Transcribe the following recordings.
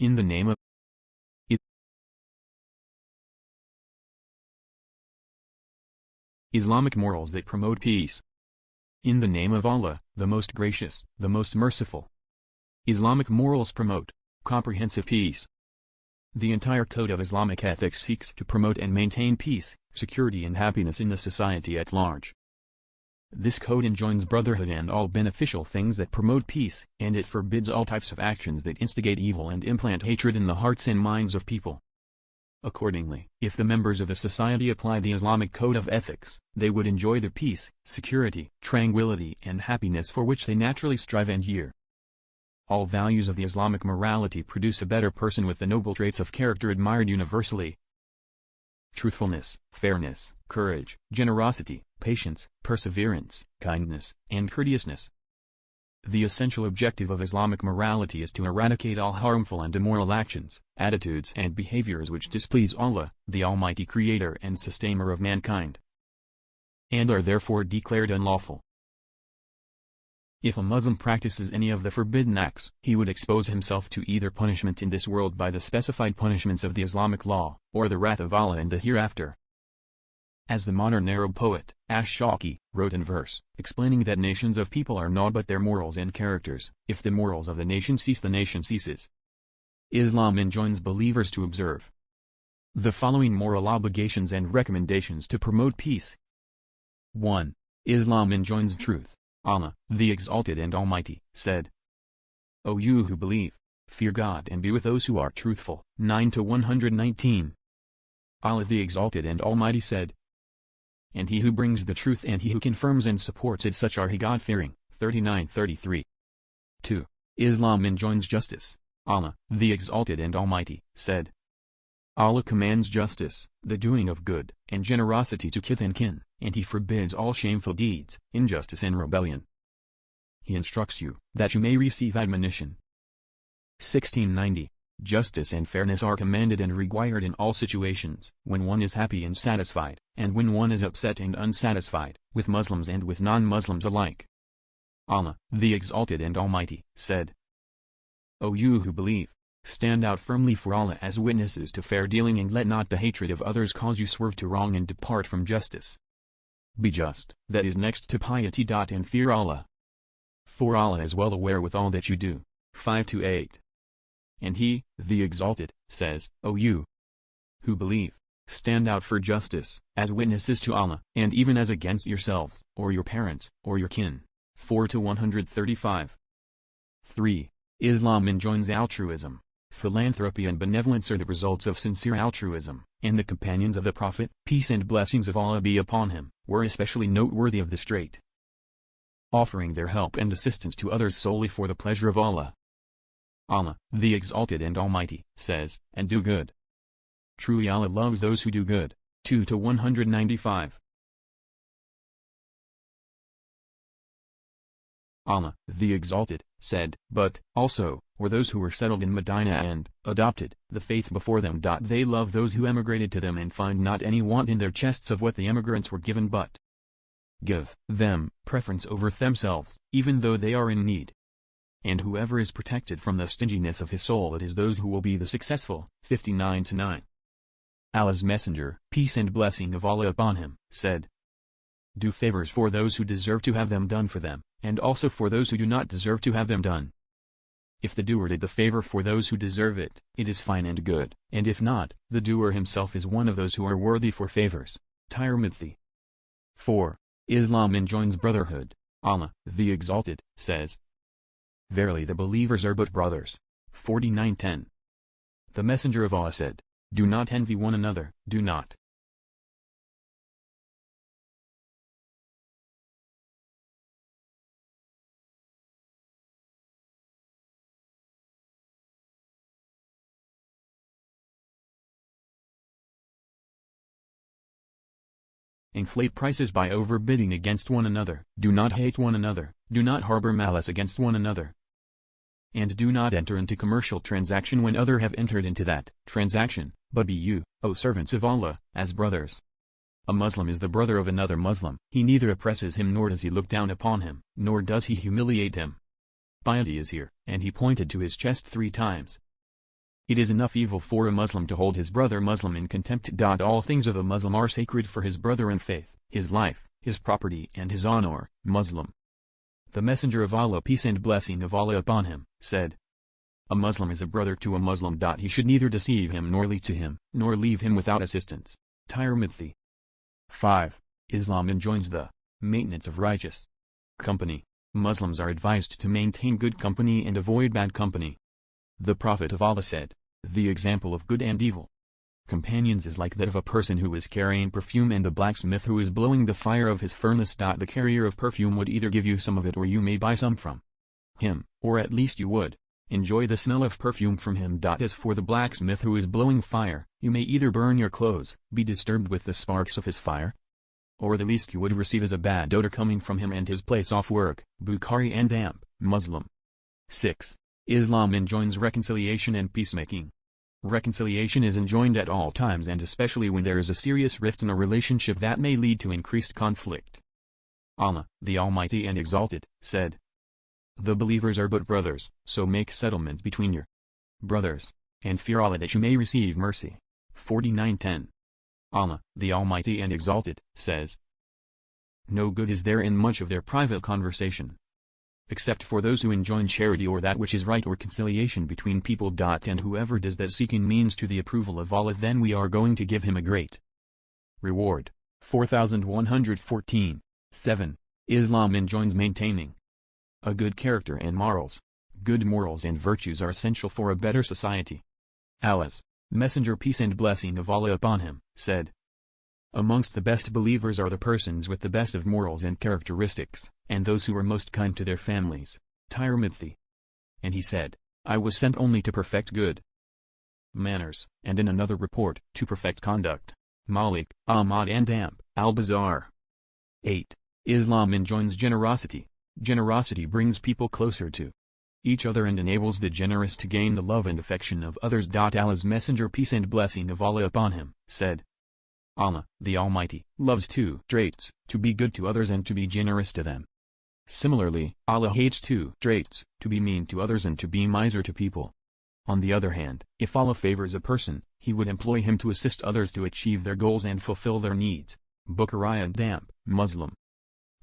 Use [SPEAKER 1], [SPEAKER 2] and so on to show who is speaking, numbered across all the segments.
[SPEAKER 1] In the name of Islamic morals that promote peace. In the name of Allah, the most gracious, the most merciful. Islamic morals promote comprehensive peace. The entire code of Islamic ethics seeks to promote and maintain peace, security and happiness in the society at large. This code enjoins brotherhood and all beneficial things that promote peace, and it forbids all types of actions that instigate evil and implant hatred in the hearts and minds of people. Accordingly, if the members of a society apply the Islamic code of ethics, they would enjoy the peace, security, tranquility and happiness for which they naturally strive and yearn. All values of the Islamic morality produce a better person with the noble traits of character admired universally: truthfulness, fairness, courage, generosity, patience, perseverance, kindness, and courteousness. The essential objective of Islamic morality is to eradicate all harmful and immoral actions, attitudes and behaviors which displease Allah, the Almighty Creator and Sustainer of mankind, and are therefore declared unlawful. If a Muslim practices any of the forbidden acts, he would expose himself to either punishment in this world by the specified punishments of the Islamic law, or the wrath of Allah in the hereafter. As the modern Arab poet, Ash-Shawki, wrote in verse, explaining that nations of people are naught but their morals and characters, if the morals of the nation cease, the nation ceases. Islam enjoins believers to observe the following moral obligations and recommendations to promote peace. 1. Islam enjoins truth. Allah, the Exalted and Almighty, said, "O you who believe, fear God and be with those who are truthful." 9-119. Allah the Exalted and Almighty said, "And he who brings the truth and he who confirms and supports it, such are he God-fearing." 39-33. 2. Islam enjoins justice. Allah, the Exalted and Almighty, said, Allah commands justice, the doing of good, and generosity to kith and kin, and he forbids all shameful deeds, injustice and rebellion. He instructs you, that you may receive admonition. 1690. Justice and fairness are commanded and required in all situations, when one is happy and satisfied, and when one is upset and unsatisfied, with Muslims and with non-Muslims alike. Allah, the Exalted and Almighty, said, "O you who believe, stand out firmly for Allah as witnesses to fair dealing, and let not the hatred of others cause you swerve to wrong and depart from justice. Be just, that is next to piety. And fear Allah. For Allah is well aware with all that you do." 5-8. And he, the Exalted, says, "O you who believe, stand out for justice, as witnesses to Allah, and even as against yourselves, or your parents, or your kin." 4-135. 3. Islam enjoins altruism. Philanthropy and benevolence are the results of sincere altruism, and the companions of the Prophet, peace and blessings of Allah be upon him, were especially noteworthy of this trait, offering their help and assistance to others solely for the pleasure of Allah. Allah, the Exalted and Almighty, says, "And do good. Truly Allah loves those who do good." 2-195. Allah, the Exalted, said, "But, also, or those who were settled in Medina and adopted the faith before them. They love those who emigrated to them and find not any want in their chests of what the emigrants were given, but give them preference over themselves, even though they are in need. And whoever is protected from the stinginess of his soul, it is those who will be the successful." 59-9. Allah's Messenger, peace and blessing of Allah upon him, said, "Do favors for those who deserve to have them done for them, and also for those who do not deserve to have them done. If the doer did the favor for those who deserve it, it is fine and good, and if not, the doer himself is one of those who are worthy for favors." Tirmidhi. 4. Islam enjoins brotherhood. Allah, the Exalted, says, "Verily the believers are but brothers." 49-10. The Messenger of Allah said, "Do not envy one another, do not inflate prices by overbidding against one another. Do not hate one another, do not harbor malice against one another. And do not enter into commercial transaction when other have entered into that transaction, but be you, O servants of Allah, as brothers. A Muslim is the brother of another Muslim. He neither oppresses him nor does he look down upon him, nor does he humiliate him. Piety is here," and he pointed to his chest 3 times. It is enough evil for a Muslim to hold his brother Muslim in contempt. All things of a Muslim are sacred for his brother in faith, his life, his property and his honor. Muslim. The Messenger of Allah, peace and blessing of Allah upon him, said, a Muslim is a brother to a Muslim. He should neither deceive him nor lie to him, nor leave him without assistance. Tirmidhi. 5. Islam enjoins the maintenance of righteous company. Muslims are advised to maintain good company and avoid bad company. The Prophet of Allah said, the example of good and evil companions is like that of a person who is carrying perfume and the blacksmith who is blowing the fire of his furnace. The carrier of perfume would either give you some of it or you may buy some from him, or at least you would enjoy the smell of perfume from him. As for the blacksmith who is blowing fire, you may either burn your clothes, be disturbed with the sparks of his fire, or the least you would receive is a bad odor coming from him and his place off work. Bukhari and Damp, Muslim. 6. Islam enjoins reconciliation and peacemaking. Reconciliation is enjoined at all times and especially when there is a serious rift in a relationship that may lead to increased conflict. Allah, the Almighty and Exalted, said, the believers are but brothers, so make settlement between your brothers, and fear Allah that you may receive mercy. 49:10. Allah, the Almighty and Exalted, says, no good is there in much of their private conversation, except for those who enjoin charity or that which is right or conciliation between people. And whoever does that seeking means to the approval of Allah, then we are going to give him a great reward. 4114. 7. Islam enjoins maintaining a good character and morals. Good morals and virtues are essential for a better society. Allah's Messenger, peace and blessing of Allah upon him, said, amongst the best believers are the persons with the best of morals and characteristics, and those who are most kind to their families. Tirmidhi. And he said, I was sent only to perfect good manners, and in another report, to perfect conduct. Malik, Ahmad and Damp, Al-Bazar. 8. Islam enjoins generosity. Generosity brings people closer to each other and enables the generous to gain the love and affection of others. Allah's Messenger, peace and blessing of Allah upon him, said, Allah, the Almighty, loves two traits, to be good to others and to be generous to them. Similarly, Allah hates two traits, to be mean to others and to be miser to people. On the other hand, if Allah favors a person, he would employ him to assist others to achieve their goals and fulfill their needs. Bukhari and Damp, Muslim.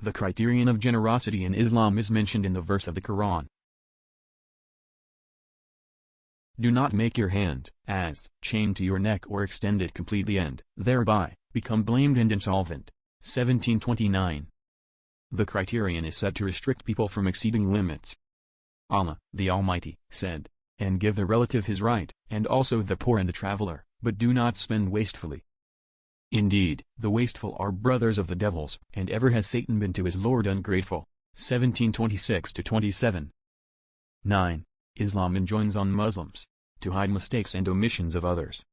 [SPEAKER 1] The criterion of generosity in Islam is mentioned in the verse of the Quran. Do not make your hand as chained to your neck or extend it completely and thereby become blamed and insolvent. 1729. The criterion is said to restrict people from exceeding limits. Allah, the Almighty, said, and give the relative his right, and also the poor and the traveler, but do not spend wastefully. Indeed, the wasteful are brothers of the devils, and ever has Satan been to his Lord ungrateful. 1726-27. 9. Islam enjoins on Muslims to hide mistakes and omissions of others.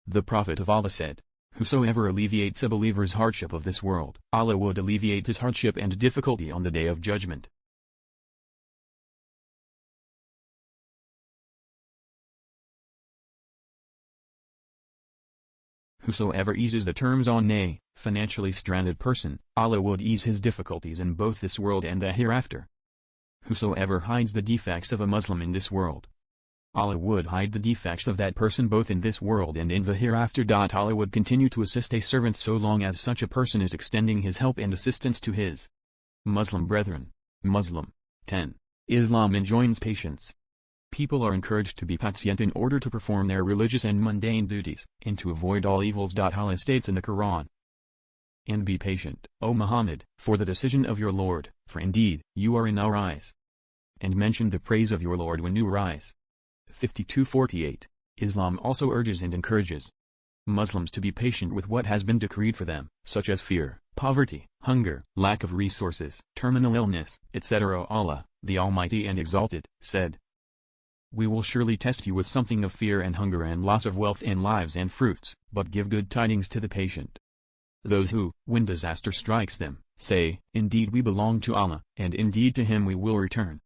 [SPEAKER 1] The Prophet of Allah said, whosoever alleviates a believer's hardship of this world, Allah would alleviate his hardship and difficulty on the Day of Judgment. Whosoever eases the terms on a financially stranded person, Allah would ease his difficulties in both this world and the hereafter. Whosoever hides the defects of a Muslim in this world, Allah would hide the defects of that person both in this world and in the hereafter. Allah would continue to assist a servant so long as such a person is extending his help and assistance to his Muslim brethren. Muslim. 10. Islam enjoins patience. People are encouraged to be patient in order to perform their religious and mundane duties, and to avoid all evils. Allah states in the Quran, and be patient, O Muhammad, for the decision of your Lord, for indeed, you are in our eyes. And mention the praise of your Lord when you rise. 52:48. Islam also urges and encourages Muslims to be patient with what has been decreed for them, such as fear, poverty, hunger, lack of resources, terminal illness, etc. Allah, the Almighty and Exalted, said, we will surely test you with something of fear and hunger and loss of wealth and lives and fruits, but give good tidings to the patient. Those who, when disaster strikes them, say, indeed we belong to Allah, and indeed to Him we will return.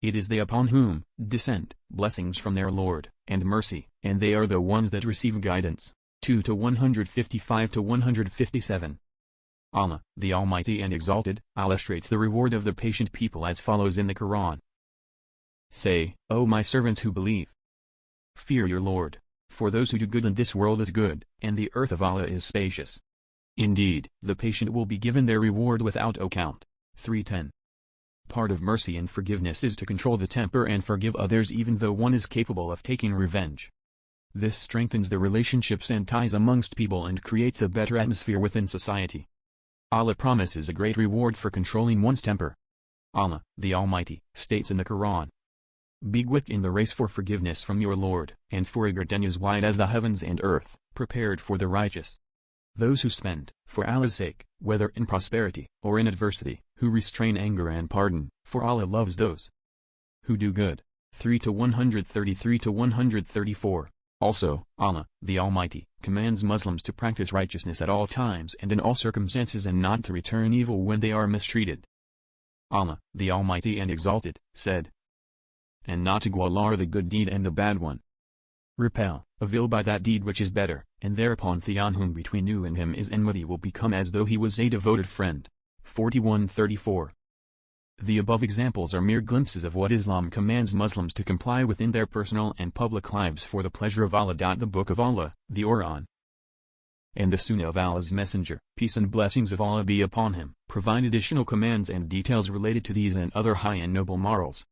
[SPEAKER 1] It is they upon whom descend blessings from their Lord, and mercy, and they are the ones that receive guidance. 2-155-157. Allah, the Almighty and Exalted, illustrates the reward of the patient people as follows in the Quran. Say, O my servants who believe, Fear your Lord, for those who do good in this world is good, and the earth of Allah is spacious. Indeed, the patient will be given their reward without account. 3:10. Part of mercy and forgiveness is to control the temper and forgive others even though one is capable of taking revenge. This strengthens the relationships and ties amongst people and creates a better atmosphere within society. Allah promises a great reward for controlling one's temper. Allah, the Almighty, states in the Quran, "Be quick in the race for forgiveness from your Lord, and for a garden as wide as the heavens and earth, prepared for the righteous." Those who spend, for Allah's sake, whether in prosperity or in adversity, who restrain anger and pardon, for Allah loves those who do good. 3-133-134. Also, Allah, the Almighty, commands Muslims to practice righteousness at all times and in all circumstances and not to return evil when they are mistreated. Allah, the Almighty and Exalted, said, "And not to galar the good deed and the bad one. Repel, avail by that deed which is better, and thereupon the whom between you and him is enmity will become as though he was a devoted friend." 41:34. The above examples are mere glimpses of what Islam commands Muslims to comply with in their personal and public lives for the pleasure of Allah. The Book of Allah, the Quran, and the Sunnah of Allah's Messenger, peace and blessings of Allah be upon him, provide additional commands and details related to these and other high and noble morals.